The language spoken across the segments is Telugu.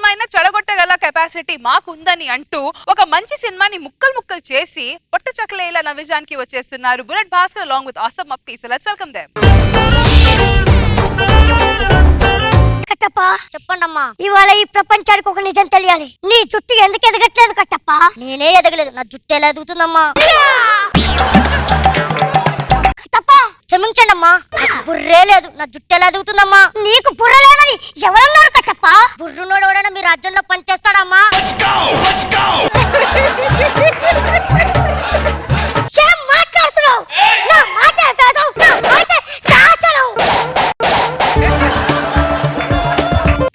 సినిమా చెడగొట్టగల కెపాసిటీ మాకుందని అంటూ ఒక మంచి సినిమాని ముక్కలు చేసి పొట్ట చక్కలేలా నవ్విజానికి వచ్చేస్తున్నారు bullet Bhaskar along with awesome Appi. So let's welcome them. Kattappa చెప్పండమ్మా, ఇవాళ ఈ ప్రపంచానికి ఒక నిజం తెలియాలి. నీ జుట్టు ఎందుకు ఎదగట్లేదు కట్టప్ప? నేనే ఎదగలేదు, నా జుట్టు ఎలా ఎదుగుతుందమ్మా? కట్టప్ప క్షమించండి అమ్మా, నాకు బుర్రే లేదు, నా జుట్టు ఎలా ఎదుగుతుందమ్మా? నీకు బుర్ర లేదని ఎవరన్నారు కట్టప్ప? బుర్రునోడు ఎవడైనా మీ రాజ్యంలో పనిచేస్తాడమ్మా? ఏం మాట్లాడుతున్నావు? నా మాట వేదం, నా మాట శాసనం.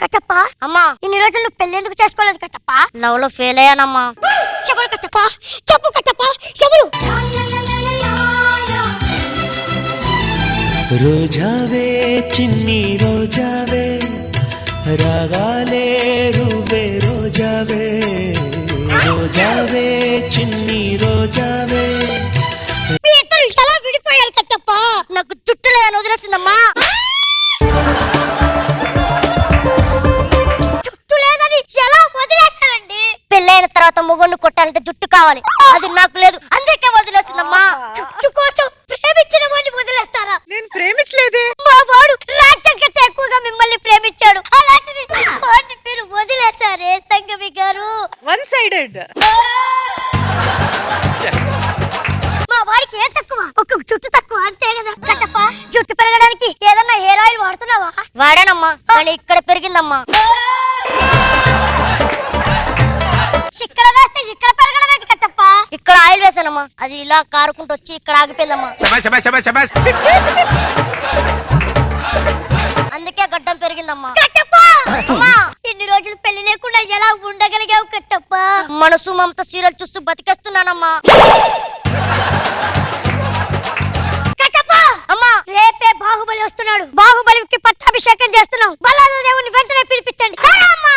కట్టప్ప అమ్మా, ఇన్ని రోజులు పెళ్లి ఎందుకు చేసుకోలేదు కట్టప్ప? లవ్ లో ఫెయిల్ అయ్యానమ్మా. చెప్పరు కట్టప్ప, చెప్పు కట్టప్ప, చెప్పరు. రోజావే చిన్ని రోజావే, రాగాలే రువే రోజావే, రోజావే చిన్ని రోజావే. మీ ఇద్దరు ఎలా విడిపోయారు కట్టప్ప? నాకు జుట్టు లేదని వదిలేసిందమ్మా. జుట్టు లేదని ఎలా వదిలేశారండి? పెళ్ళైన తర్వాత మొగుడిని కొట్టాలంటే జుట్టు కావాలి, అది నాకు లేదు, అందుకే వదిలేసిందమ్మా. జుట్టు కోసం ప్రేమించిన వాడిని వదిలేస్తారా? నేను ప్రేమించలేదే. మా వాడు రాజ్యం కంటే ఎక్కువగా మిమ్మల్ని ప్రేమించాడు, అలాంటిది వాడిని మీరు వదిలేశారే సంగవి గారు. One sided. మా వాడికి ఏం తక్కువ? ఒక జుట్టు తక్కువ అంతే కదా కట్టప్ప. జుట్టు పెరగడానికి ఏదన్నా హెయిర్ ఆయిల్ వాడుతున్నావా? వాడానమ్మా, కానీ ఇక్కడ పెరిగిందమ్మా. ఇక్కడ వేస్తే ఇక్కడ పెరగడం ఏంటి కట్టప్ప? ఇక్కడ ఆయిల్ వేసానమ్మా, అది ఇలా కారుకుంటూ వచ్చి ఇక్కడ ఆగిపోయిందమ్మా. అందుకే గడ్డం పెరిగిందమ్మా. ఇన్ని రోజులు పెళ్లి లేకుండా ఎలా ఉండగలిగావు కట్టప్ప? మనసు మమత సీరియల్ చూస్తూ బతికేస్తున్నానమ్మా. అమ్మా, రేపే బాహుబలి వస్తున్నాడు, బాహుబలికి పట్టాభిషేకం చేస్తున్నాం. బలాల దేవుని వెంటనే పిలిపించండి. అమ్మా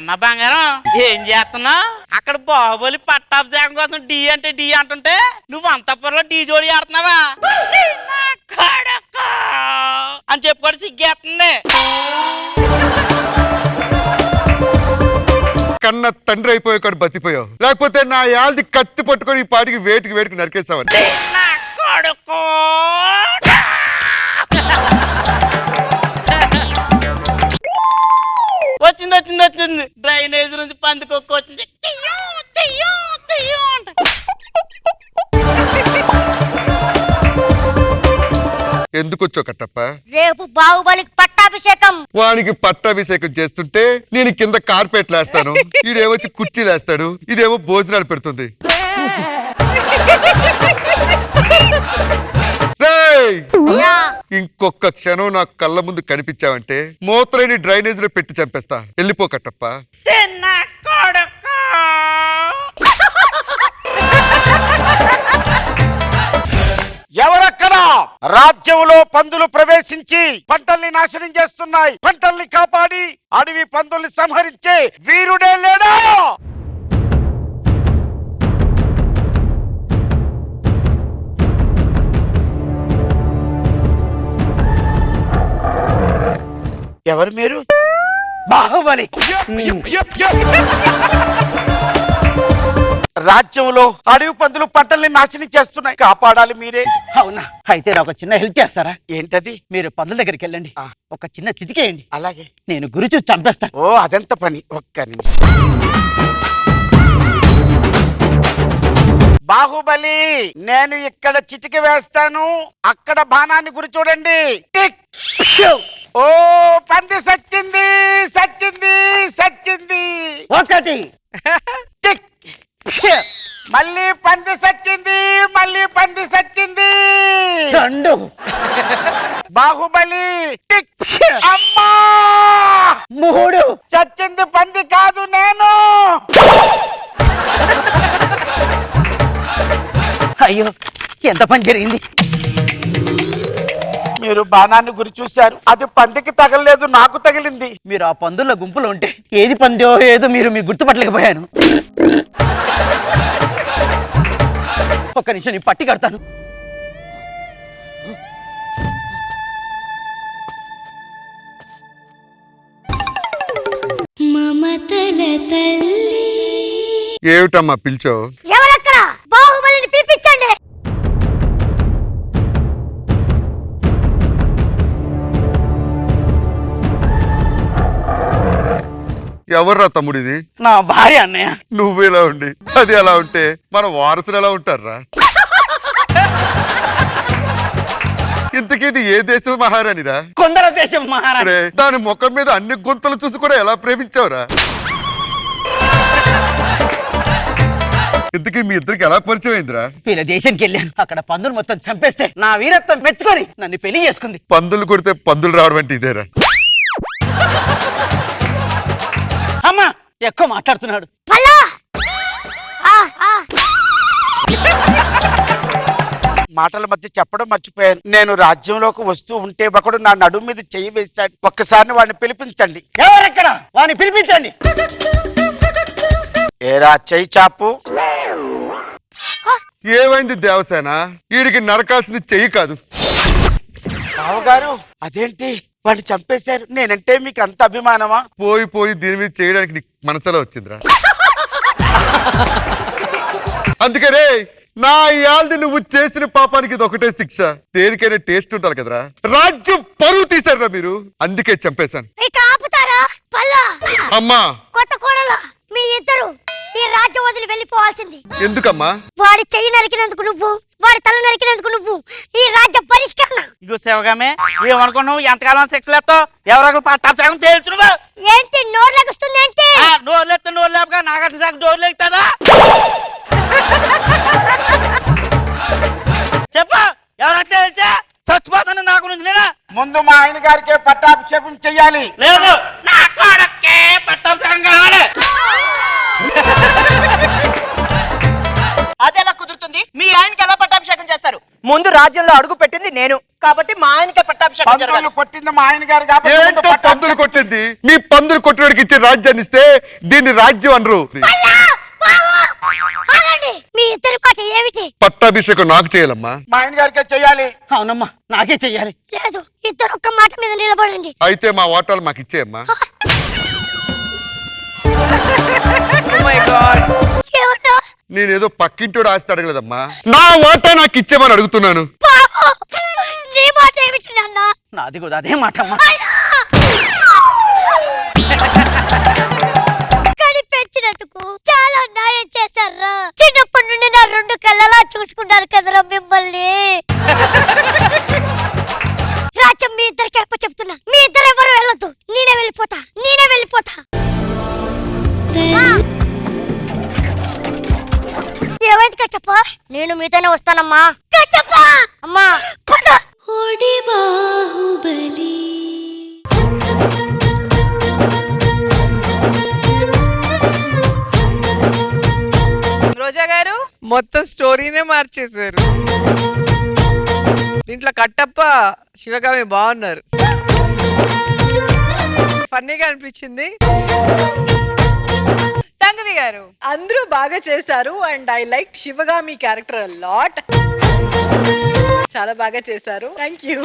అమ్మ బంగారం, ఏం చేస్తున్నా? అక్కడ బాహుబలి పట్టాభిషేకం కోసం డి అంటే డి అంటుంటే నువ్వు అంతపురంలో డి జోడి ఆడుతున్నావా అని చెప్పుకోవడం సిగ్గేస్తుంది. కన్న తండ్రి అయిపోయాడు, బతిపోయావు. లేకపోతే నా యాల్ది కత్తి పట్టుకొని ఈ పాటికి వేటికి నరికేసావని. వచ్చింది డ్రైనేజ్ నుంచి పందికొక్క వచ్చింది. ఎందుకు వచ్చావు కట్టప్ప? రేపు బాహుబలికి పట్టాభిషేకం. వానికి పట్టాభిషేకం చేస్తుంటే నేను కింద కార్పెట్లు వేస్తాను, ఈడేమొచ్చి కుర్చీలు వేస్తాడు, ఇదేమో భోజనాలు పెడుతుంది. ఇంకొక క్షణం నాకు కళ్ళ ముందు కనిపించావంటే మోతరైన డ్రైనేజ్ లో పెట్టి చంపేస్తా. వెళ్ళిపో కట్టప్ప. ఎవరక్కడ? రాజ్యంలో పందులు ప్రవేశించి పంటల్ని నాశనం చేస్తున్నాయి. పంటల్ని కాపాడి అడవి పందుల్ని సంహరించే వీరుడే లేడా? ఎవరు మీరు? బాహుబలి. రాజ్యంలో అడవి పందులు పంటల్ని నాశనం చేస్తున్నాయి, కాపాడాలి మీరే. అవునా? అయితే నాకు చిన్న హెల్ప్ చేస్తారా? ఏంటది? మీరు పందుల దగ్గరికి వెళ్ళండి, ఒక చిన్న చిటికేయండి. అలాగే. నేను గురి చూసి చంపేస్తాను. ఓ అదెంత పని, ఒక్క నిమిషం. బాహుబలి, నేను ఇక్కడ చిటిక వేస్తాను, అక్కడ బాణాన్ని గురి చూడండి. ఓ పంది సచ్చింది. ఒకటి. మళ్ళీ పంది సచ్చింది. రెండు. బాహుబలి. అమ్మా, మూడు. చచ్చింది పంది కాదు నేను. అయ్యో, ఎంత పని జరిగింది. మీరు బాణాన్ని గురి చూశారు, అది పందికి తగలలేదు, నాకు తగిలింది. మీరు ఆ పందుల గుంపులో ఉంటే ఏది పందో ఏదో మీరు గుర్తుపట్టలేకపోయాను. ఒక్క నిమిషం నీ పట్టి కడతాను. మమతల తల్లి. ఏమిటమ్మా పిలిచావు? ఎవరక్కడ? బాహుబలిని పిలిపించండి. ఎవర్రా తమ్ముడిది? నా భార్య అన్నయ్య. నువ్వు ఇలా ఉండి అది ఎలా ఉంటే మన వారసులు ఎలా ఉంటారా? ఇంతకీ ఇది ఏ దేశం మహారాణిరా? కొందర దేశం మహారాణి. అరే, దాని ముఖం మీద అన్ని గుంతలు చూసి కూడా ఎలా ప్రేమించావురా? ఇంతకీ మీ ఇద్దరికి ఎలా పరిచయం అయిందిరా? వీళ్ళ దేశానికి వెళ్ళాను, అక్కడ పందులు మొత్తం చంపేస్తే నా వీరత్వం మెచ్చుకొని నన్ను పెళ్లి చేసుకుంది. పందులు కొడితే పందులు రావడం అంటే ఇదేరా? అమ్మా ఎక్కువ మాట్లాడుతున్నాడు. పల్లా! మాటల మధ్య చెప్పడం మర్చిపోయాను. నేను రాజ్యంలోకి వస్తూ ఉంటే ఒకడు నా నడుము మీద చెయ్యి వేశాడు. ఒక్కసారి వాడిని పిలిపించండి. ఎవరెక్కడ? వాడిని పిలిపించండి. ఏరా చెయ్యి చాపు. ఏమైంది దేవసేన? వీడికి నరకాల్సింది చెయ్యి కాదు. బావగారు అదేంటి వాడిని చంపేశారు? నేనంటే మీకు అంత అభిమానమా? పోయి పోయి దీని మీద చేయడానికి నీకు మనసులో వచ్చిందిరా. అందుకనే నా ఇయాల్ది నువ్వు చేసిన పాపానికి ఇది ఒకటే శిక్ష. దేనికైనా టేస్ట్ ఉండాలి కదరా. రాజ్యం పరువు తీశారా మీరు, అందుకే చంపేశాను. ఇక ఆపుతారా? పల్లా! అమ్మా కొత్త కోడలా మీ ఇద్దరు ఈ రాజ్యం వదిలి వెళ్ళిపోవాల్సింది. ఎందుకమ్మా? వాడి చెయ్యి నరికినందుకు నువ్వు, వాడి తల నరికినందుకు నువ్వు. ఈ రాజ్య పరిష్కరణ. ఇగో శివగామే, ఏమనుకున్నావు? ఎంతకాలం సెక్స్ లేస్తావు? ఎవరొకరు పట్టాపు సగం తెలుసు నువ్వు. ఏంటి నోరు లెగుస్తుంది? ఏంటి నోరు లేస్తే నోరు లేపగా నాగట్టు సగం డోర్ లేగుతుందా? చెప్పు, ఎవరైతే తెలుసా? చచ్చిపోతాను నా గురించి నేనా? ముందు మా ఆయన గారికే పట్టాభిషేకం చెయ్యాలి. లేదు, నా కొడుక్కే పట్టాపు సగం కావాలి. అదెలా కుదురుతుంది? మీ ఆయనకి ఎలా పట్టాభిషేకం చేస్తారు? ముందు రాజ్యంలో అడుగు పెట్టింది నేను, కాబట్టి మా ఆయనకే పట్టాభిషేకం జరగాలి. పందులు కొట్టింది మా ఆయన గారు కాబట్టి ముందు ఏంటో పందులు పట్టాభిషేకం. కొట్టింది? మీ పందులు కొట్టినోడికి ఇచ్చే రాజ్యాన్ని ఇస్తే దీన్ని రాజ్యం అనరు. ఆగండి. మీ ఇద్దరి మాట ఏమిటి? పట్టాభిషేకం నాకు చేయాలమ్మా. మా ఆయన గారికే చెయ్యాలి. అవునమ్మా, నాకే చెయ్యాలి. లేదు, ఇద్దరు ఒక్క మాట మీద నిలబడండి. అయితే మా ఓటాలు మాకు ఇచ్చేయమ్మా. ఏమిటో? నేనేదో పక్కింటోడు ఆస్తి అడగలేదమ్మా, నా ఓటా నాకు ఇచ్చేమని అడుగుతున్నాను. బాబు, నీ మాట ఏమిటి నాన్న? నాది కూడా అదే మాట అమ్మా. కనిపించినందుకు చాలా న్యాయం చేశారా. చిన్నప్పటి నుండి నా రెండు కళ్ళలా చూసుకున్నారు కదరా మిమ్మల్ని. రాజ్యం మీ ఇద్దరికి ఎప్ప చెప్తున్నా. మీ ఇద్దరు ఎవరు వెళ్ళొద్దు. నేనే వెళ్ళిపోతా. ఏమైంది కట్టప్ప? నేను మీతోనే వస్తానమ్మా. కట్టప్ప! అమ్మా పద. ఓడి బాహుబలి. రోజా గారు, మొత్తం స్టోరీనే మార్చేశారు. దీంట్లో కట్టప్ప శివగామి బాగున్నారు, ఫన్నీగా అనిపించింది. సంగవి గారు, అందరూ బాగా చేశారు and I like Sivagami character lot. చాలా బాగా చేశారు. Thank you.